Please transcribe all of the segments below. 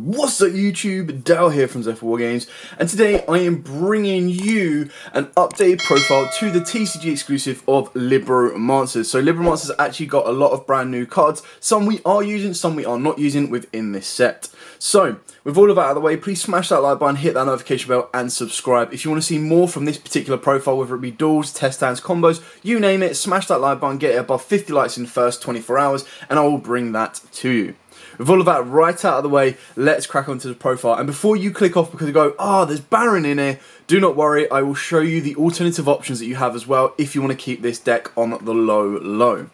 What's up YouTube, Dal here from Zephyr War Games, and today I am bringing you an updated profile to the TCG exclusive of Libromancer. So Libromancer's actually got a lot of brand new cards, some we are using, some we are not using within this set. So, with all of that out of the way, please smash that like button, hit that notification bell and subscribe. If you want to see more from this particular profile, whether it be duels, test stands, combos, you name it, smash that like button, get it above 50 likes in the first 24 hours, and I will bring that to you. With all of that right out of the way, let's crack onto the profile. And before you click off because you go, there's Baron in here, do not worry, I will show you the alternative options that you have as well if you want to keep this deck on the low.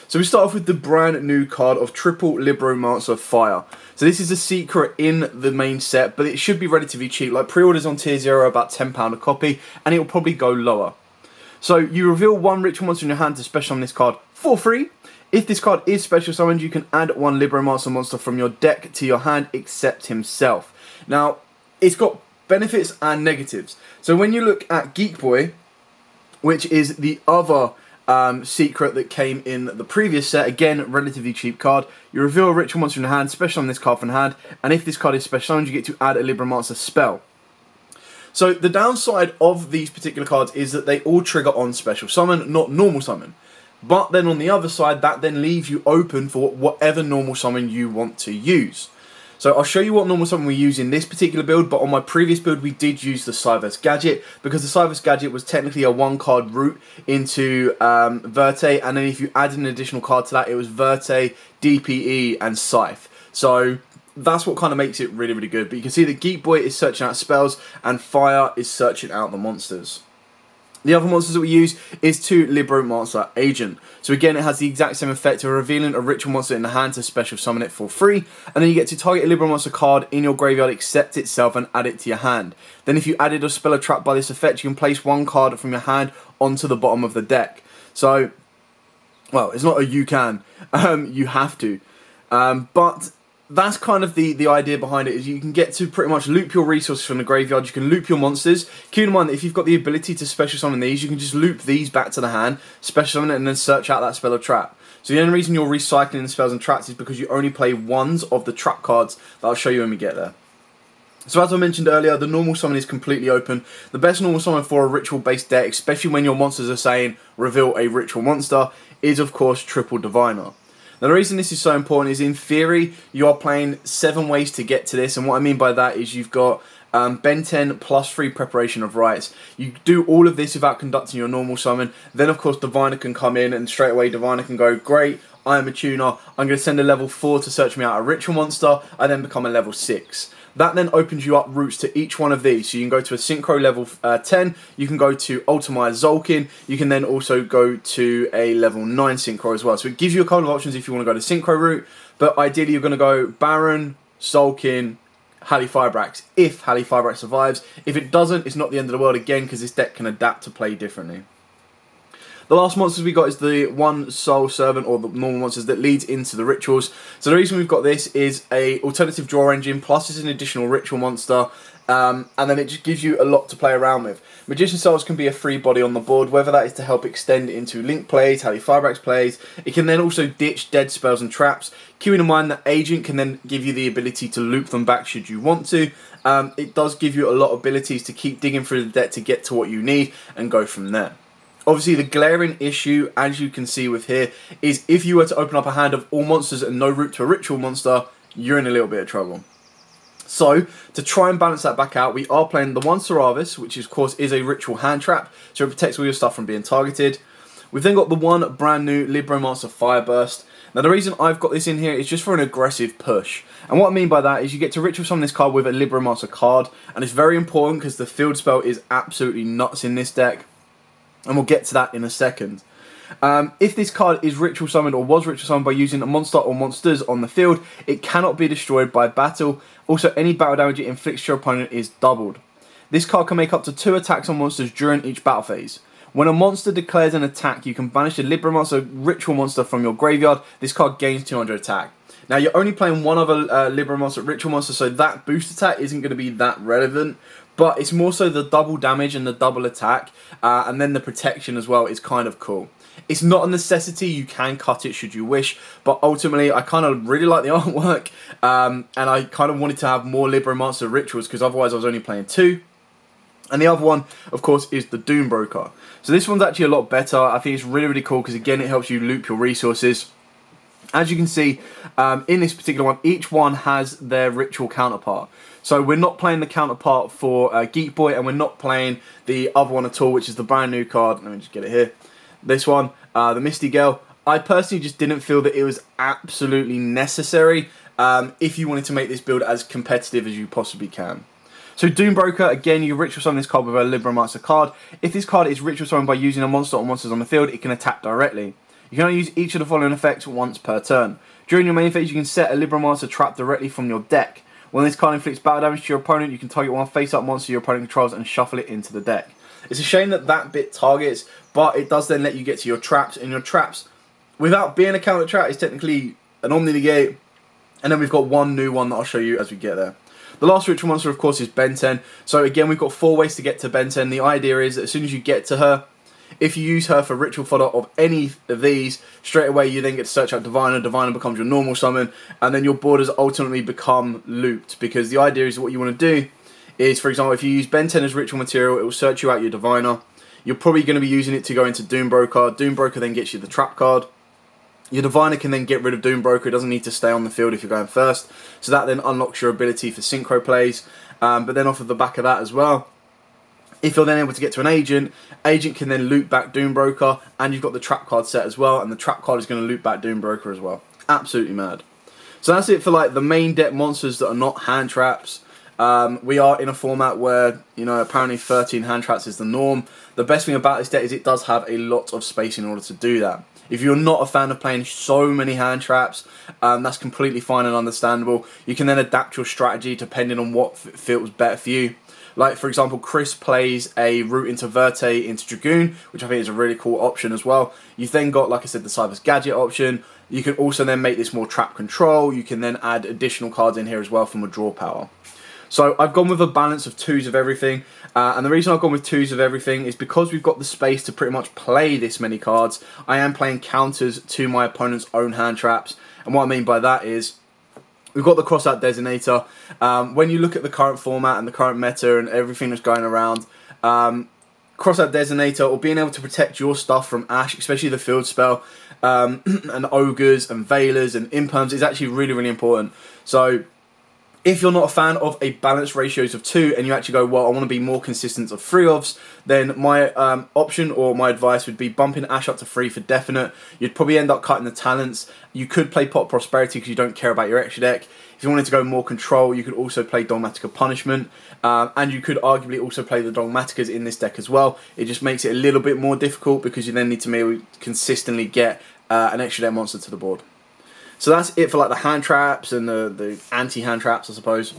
So we start off with the brand new card of Triple Libromancer Fire. So this is a secret in the main set, but it should be relatively cheap. Like pre-orders on tier 0 are about £10 a copy, and it will probably go lower. So you reveal one ritual monster in your hand to special summon this card for free. If this card is special summoned, you can add one Libromancer monster from your deck to your hand except himself. Now, it's got benefits and negatives. So when you look at Geek Boy, which is the other secret that came in the previous set, again, relatively cheap card, you reveal a ritual monster in your hand, special summon this card from hand, and if this card is special summoned, you get to add a Libromancer spell. So the downside of these particular cards is that they all trigger on special summon, not normal summon. But then on the other side, that then leaves you open for whatever normal summon you want to use. So I'll show you what normal summon we use in this particular build, but on my previous build we did use the Cyverse Gadget, because the Cyverse Gadget was technically a one-card route into Verte, and then if you added an additional card to that, it was Verte, DPE, and Scythe. So that's what kind of makes it really, really good. But you can see that Geek Boy is searching out spells, and Fire is searching out the monsters. The other monsters that we use is 2 Libromancer Agent. So again, it has the exact same effect of revealing a ritual monster in the hand to special summon it for free, and then you get to target a Libromancer card in your graveyard, accept itself, and add it to your hand. Then if you added a spell or trap by this effect, you can place one card from your hand onto the bottom of the deck. So, well, it's not a you can, you have to. But that's kind of the idea behind it, is you can get to pretty much loop your resources from the graveyard, you can loop your monsters. Keep in mind that if you've got the ability to special summon these, you can just loop these back to the hand, special summon it, and then search out that spell or trap. So the only reason you're recycling the spells and traps is because you only play ones of the trap cards that I'll show you when we get there. So as I mentioned earlier, the normal summon is completely open. The best normal summon for a ritual based deck, especially when your monsters are saying reveal a ritual monster, is of course Triple Diviner. Now the reason this is so important is, in theory, you are playing 7 ways to get to this, and what I mean by that is you've got Ben 10 plus 3 preparation of rites. You do all of this without conducting your normal summon, then of course Diviner can come in, and straight away Diviner can go, great, I am a tuner, I'm going to send a level 4 to search me out a ritual monster, I then become a level 6. That then opens you up routes to each one of these. So you can go to a Synchro level 10, you can go to Ultimate Zolkin, you can then also go to a level 9 Synchro as well. So it gives you a couple of options if you want to go the Synchro route, but ideally you're going to go Baron, Zolkin, Halifibrax, if Halifibrax survives. If it doesn't, it's not the end of the world again, because this deck can adapt to play differently. The last monsters we got is the one Soul Servant, or the normal monsters that leads into the rituals. So the reason we've got this is a alternative draw engine, plus it's an additional ritual monster, and then it just gives you a lot to play around with. Magician Souls can be a free body on the board, whether that is to help extend into Link plays, Halifibrax plays. It can then also ditch dead spells and traps. Keeping in mind that Agent can then give you the ability to loop them back should you want to. It does give you a lot of abilities to keep digging through the deck to get to what you need and go from there. Obviously, the glaring issue, as you can see with here, is if you were to open up a hand of all monsters and no route to a ritual monster, you're in a little bit of trouble. So, to try and balance that back out, we are playing the one Saravis, which of course is a ritual hand trap, so it protects all your stuff from being targeted. We've then got the one brand new Libromancer Fireburst. Now the reason I've got this in here is just for an aggressive push. And what I mean by that is you get to ritual summon this card with a Libromancer card, and it's very important because the field spell is absolutely nuts in this deck. And we'll get to that in a second. If this card is ritual summoned or was ritual summoned by using a monster or monsters on the field, it cannot be destroyed by battle. Also, any battle damage it inflicts to your opponent is doubled. This card can make up to 2 attacks on monsters during each battle phase. When a monster declares an attack, you can banish a Libromancer ritual monster from your graveyard. This card gains 200 attack. Now, you're only playing one other Libromancer ritual monster, so that boost attack isn't going to be that relevant. But it's more so the double damage and the double attack, and then the protection as well is kind of cool. It's not a necessity, you can cut it should you wish, but ultimately I kind of really like the artwork, and I kind of wanted to have more Libromancer rituals because otherwise I was only playing 2. And the other one, of course, is the Doombroker. So this one's actually a lot better. I think it's really, really cool because, again, it helps you loop your resources. As you can see, in this particular one, each one has their ritual counterpart. So we're not playing the counterpart for Geek Boy, and we're not playing the other one at all, which is the brand new card. Let me just get it here. This one, the Misty Girl. I personally just didn't feel that it was absolutely necessary if you wanted to make this build as competitive as you possibly can. So Doombroker, again, you ritual summon this card with a Libromancer card. If this card is ritual summoned by using a monster or monsters on the field, it can attack directly. You can only use each of the following effects once per turn. During your main phase, you can set a Libromancer trap directly from your deck. When this card inflicts battle damage to your opponent, you can target one face-up monster your opponent controls and shuffle it into the deck. It's a shame that that bit targets, but it does then let you get to your traps, and your traps, without being a counter trap, is technically an Omni Negate, and then we've got one new one that I'll show you as we get there. The last ritual monster, of course, is Ben 10. So again, we've got 4 ways to get to Ben 10. The idea is that as soon as you get to her, if you use her for ritual fodder of any of these, straight away you then get to search out Diviner. Diviner becomes your normal summon, and then your borders ultimately become looped. Because the idea is what you want to do is, for example, if you use Ben 10 as ritual material, it will search you out your Diviner. You're probably going to be using it to go into Doombroker. Doombroker then gets you the trap card. Your Diviner can then get rid of Doombroker. It doesn't need to stay on the field if you're going first. So that then unlocks your ability for synchro plays. But then off of the back of that as well, if you're then able to get to an agent, agent can then loop back Doombroker, and you've got the trap card set as well, and the trap card is going to loop back Doombroker as well. Absolutely mad. So that's it for like the main deck monsters that are not hand traps. We are in a format where, you know, apparently 13 hand traps is the norm. The best thing about this deck is it does have a lot of space in order to do that. If you're not a fan of playing so many hand traps, that's completely fine and understandable. You can then adapt your strategy depending on what feels better for you. Like, for example, Chris plays a route into Verte into Dragoon, which I think is a really cool option as well. You've then got, like I said, the Cyber's Gadget option. You can also then make this more trap control. You can then add additional cards in here as well from a draw power. So I've gone with a balance of 2s of everything, and the reason I've gone with 2s of everything is because we've got the space to pretty much play this many cards. I am playing counters to my opponent's own hand traps, and what I mean by that is we've got the Crossout Designator. When you look at the current format and the current meta and everything that's going around, Crossout Designator, or being able to protect your stuff from Ash, especially the field spell, and Ogres and Veilers and Imperms, is actually really, really important. So if you're not a fan of a balanced ratios of 2 and you actually go, well, I want to be more consistent of 3-ofs, then my option or my advice would be bumping Ash up to 3 for definite. You'd probably end up cutting the talents. You could play Pot Prosperity because you don't care about your extra deck. If you wanted to go more control, you could also play Dogmatica Punishment. And you could arguably also play the Dogmaticas in this deck as well. It just makes it a little bit more difficult because you then need to maybe consistently get an extra deck monster to the board. So that's it for like the hand traps and the anti-hand traps, I suppose.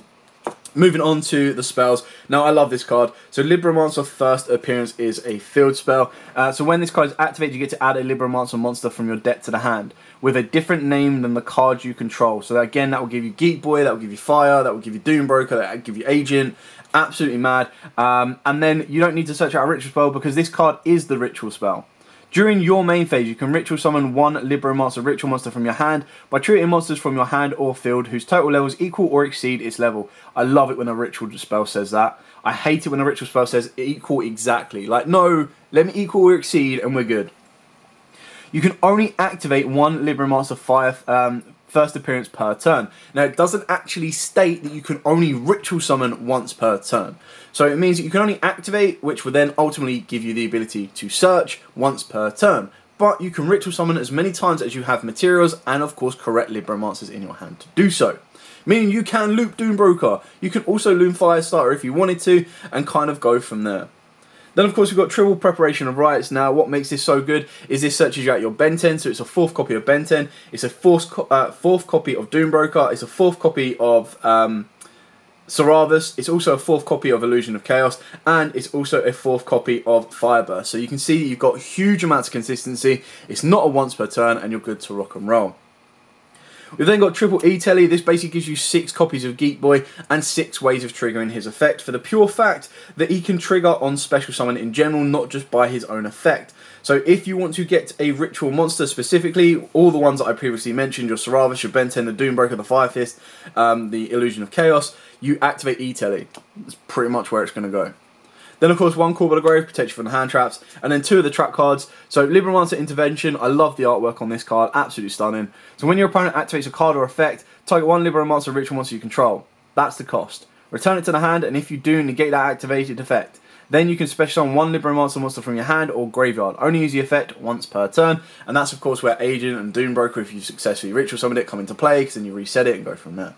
Moving on to the spells. Now, I love this card. So Libromancer first appearance is a field spell. So when this card is activated, you get to add a Libromancer monster from your deck to the hand with a different name than the card you control. So again, that will give you Geek Boy, that will give you Fire, that will give you Doombroker, that will give you Agent. Absolutely mad. And then you don't need to search out a ritual spell because this card is the ritual spell. During your main phase, you can ritual summon one Libromancer ritual monster from your hand by treating monsters from your hand or field whose total levels equal or exceed its level. I love it when a ritual spell says that. I hate it when a ritual spell says equal exactly. Like, no, let me equal or exceed and we're good. You can only activate one Libromancer Fire first appearance per turn. Now, it doesn't actually state that you can only ritual summon once per turn. So it means that you can only activate, which will then ultimately give you the ability to search once per turn. But you can ritual summon as many times as you have materials and, of course, correct Libromancers in your hand to do so. Meaning you can loop Doombroker. You can also loop Firestarter if you wanted to and kind of go from there. Then, of course, we've got Triple Preparation of Rites. Now, what makes this so good is this searches you out your Ben 10, so it's a 4th copy of Ben 10. It's a 4th copy of Doombroker. It's a 4th copy of Saravas, it's also a 4th copy of Illusion of Chaos, and it's also a 4th copy of Fireburst. So you can see you've got huge amounts of consistency, it's not a once per turn, and you're good to rock and roll. We've then got Triple E-Telly. This basically gives you 6 copies of Geek Boy and 6 ways of triggering his effect, for the pure fact that he can trigger on special summon in general, not just by his own effect. So if you want to get a ritual monster specifically, all the ones that I previously mentioned, your Saravas, your Ben 10, the Doombreaker, the Fire Fist, the Illusion of Chaos, you activate E-Telly. That's pretty much where it's going to go. Then, of course, 1 Call by the Grave, protects you from the hand traps, and then 2 of the trap cards. So, Libromancer Intervention, I love the artwork on this card, absolutely stunning. So, when your opponent activates a card or effect, target 1 Libromancer ritual monster you control. That's the cost. Return it to the hand, and if you do, negate that activated effect. Then you can special summon 1 Libromancer monster from your hand or graveyard. Only use the effect once per turn, and that's, of course, where Agent and Doombreaker, if you successfully ritual summoned it, come into play, because then you reset it and go from there.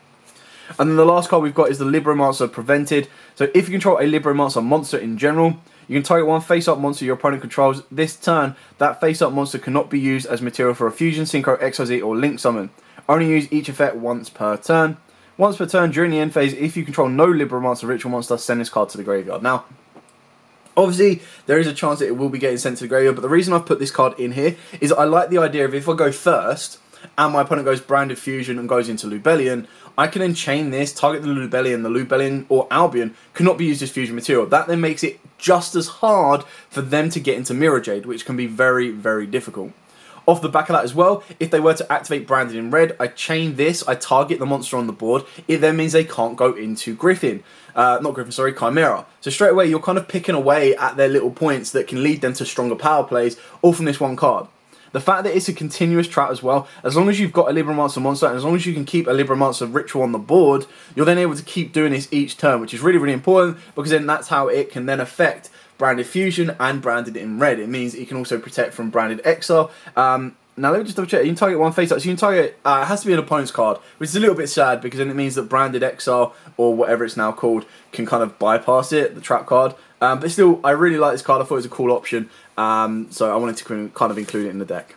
And then the last card we've got is the Libromancer Prevented. So if you control a Libromancer monster in general, you can target 1 face-up monster your opponent controls. This turn, that face-up monster cannot be used as material for a Fusion, Synchro, XYZ, or Link summon. Only use each effect once per turn. Once per turn during the end phase, if you control no Libromancer ritual monster, send this card to the graveyard. Now, obviously, there is a chance that it will be getting sent to the graveyard, but the reason I've put this card in here is I like the idea of if I go first, and my opponent goes Branded Fusion and goes into Lubellion, I can then chain this, target the Lubellion or Albion cannot be used as fusion material. That then makes it just as hard for them to get into Mirror Jade, which can be very, very difficult. Off the back of that as well, if they were to activate Branded in red, I chain this, I target the monster on the board, it then means they can't go into Chimera. So straight away, you're kind of picking away at their little points that can lead them to stronger power plays, all from this one card. The fact that it's a continuous trap as well, as long as you've got a Libromancer monster, and as long as you can keep a Libromancer ritual on the board, you're then able to keep doing this each turn, which is really, really important, because then that's how it can then affect Branded Fusion and Branded in red. It means it can also protect from Branded Exile. Now let me just double check, you can target 1 face up, so you can target, it has to be an opponent's card, which is a little bit sad, because then it means that Branded Exile, or whatever it's now called, can kind of bypass it, the trap card. But still, I really like this card, I thought it was a cool option, so I wanted to kind of include it in the deck.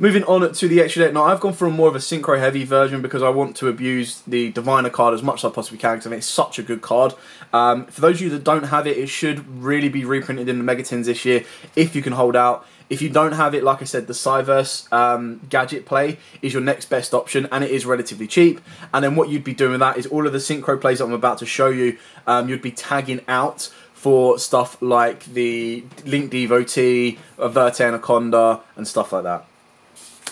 Moving on to the extra deck, now I've gone for more of a synchro heavy version because I want to abuse the Diviner card as much as I possibly can because I think it's such a good card. For those of you that don't have it, it should really be reprinted in the Megatins this year if you can hold out. If you don't have it, like I said, the Cyverse gadget play is your next best option, and it is relatively cheap. And then what you'd be doing with that is all of the synchro plays that I'm about to show you, you'd be tagging out for stuff like the Link Devotee, Verte Anaconda, and stuff like that.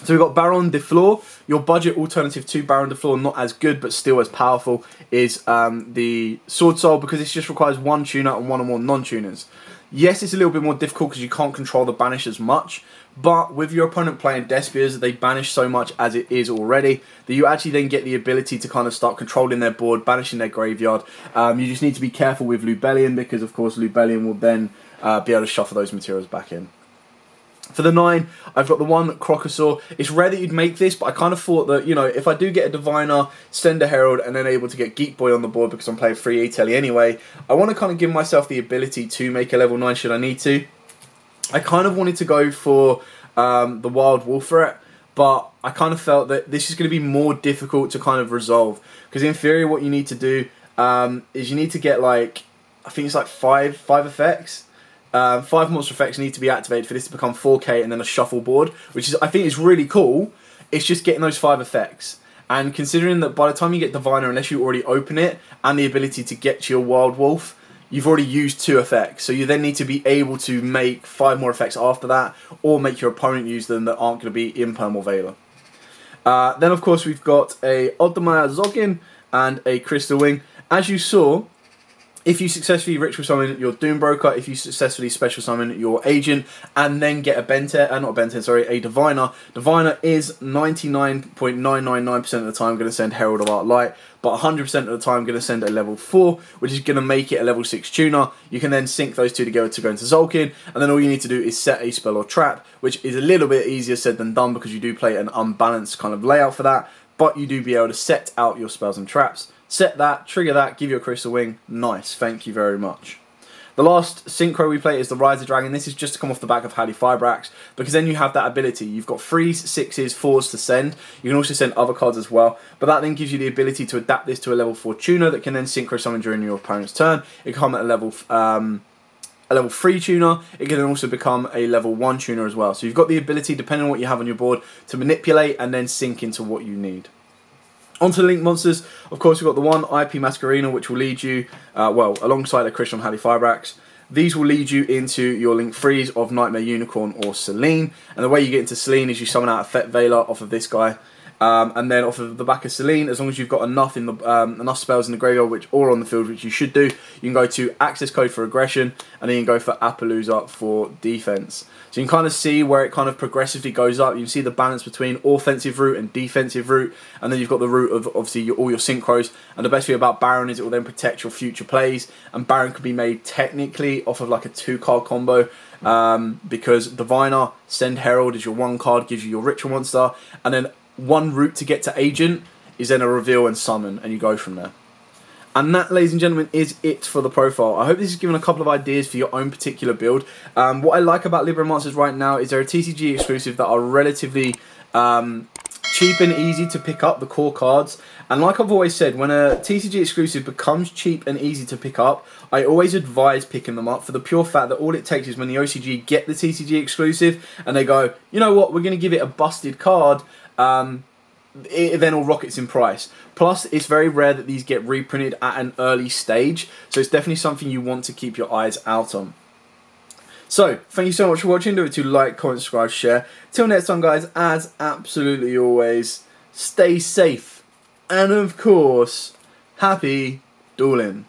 So we've got Baron de Flor. Your budget alternative to Baron de Flor, not as good but still as powerful, is the Sword Soul, because it just requires 1 tuner and 1 or more non-tuners. Yes, it's a little bit more difficult because you can't control the banish as much, but with your opponent playing Despias, they banish so much as it is already that you actually then get the ability to kind of start controlling their board, banishing their graveyard. You just need to be careful with Lubellion because, of course, Lubellion will then be able to shuffle those materials back in. For the 9, I've got the 1 Crocosaur. It's rare that you'd make this, but I kind of thought that, you know, if I do get a Diviner, send a Herald, and then able to get Geek Boy on the board because I'm playing free E-Telly anyway, I want to kind of give myself the ability to make a level 9 should I need to. I kind of wanted to go for the Wild Wolf threat, but I kind of felt that this is going to be more difficult to kind of resolve. Because in theory, what you need to do is you need to get, like, I think it's like 5 effects. 5 monster effects need to be activated for this to become 4K and then a shuffle board, which is, I think, is really cool. It's just getting those 5 effects. And considering that by the time you get Diviner, unless you already open it, and the ability to get to your Wild Wolf, you've already used 2 effects. So you then need to be able to make 5 more effects after that, or make your opponent use them that aren't going to be Imperm or Veiler. Then, of course, we've got a Oldemire Zoggin and a Crystal Wing. As you saw, if you successfully ritual summon your Doombreaker, if you successfully special summon your Agent, and then get a a Diviner. Diviner is 99.999% of the time going to send Herald of Art Light, but 100% of the time going to send a level 4, which is going to make it a level 6 tuner. You can then sync those 2 together to go into Zolkin, and then all you need to do is set a spell or trap, which is a little bit easier said than done because you do play an unbalanced kind of layout for that, but you do be able to set out your spells and traps. Set that, trigger that, give you a Crystal Wing. Nice, thank you very much. The last synchro we play is the Rise of Dragon. This is just to come off the back of Halley Fibrax, because then you have that ability. You've got 3s, 6s, 4s to send. You can also send other cards as well, but that then gives you the ability to adapt this to a level 4 tuner that can then synchro summon during your opponent's turn. It can come at a level 3 tuner. It can also become a level 1 tuner as well. So you've got the ability, depending on what you have on your board, to manipulate and then sync into what you need. Onto the Link monsters, of course we've got the one IP Masquerena, which will lead you, well, alongside a Christian Halley Fibrax. These will lead you into your Link Freeze of Nightmare Unicorn or Selene. And the way you get into Selene is you summon out a Fet Veiler off of this guy. And then off of the back of Selene, as long as you've got enough in the enough spells in the graveyard, which or on the field, which you should do, you can go to Access Code for Aggression, and then you can go for Appaloosa for Defense. So you can kind of see where it kind of progressively goes up. You can see the balance between offensive route and defensive route, and then you've got the route of obviously all your synchros. And the best thing about Baron is it will then protect your future plays, and Baron can be made technically off of like a 2-card combo. Because Diviner, Send Herald is your 1 card, gives you your Ritual Monster, and then one route to get to Agent is then a Reveal and Summon, and you go from there. And that, ladies and gentlemen, is it for the profile. I hope this has given a couple of ideas for your own particular build. What I like about Libromancers right now is they're a TCG exclusive that are relatively cheap and easy to pick up, the core cards. And like I've always said, when a TCG exclusive becomes cheap and easy to pick up, I always advise picking them up for the pure fact that all it takes is when the OCG get the TCG exclusive and they go, you know what, we're going to give it a busted card, it then all rockets in price. Plus, it's very rare that these get reprinted at an early stage, so it's definitely something you want to keep your eyes out on. So, thank you so much for watching. Don't forget to like, comment, subscribe, share. Till next time, guys, as absolutely always, stay safe. And of course, happy dueling.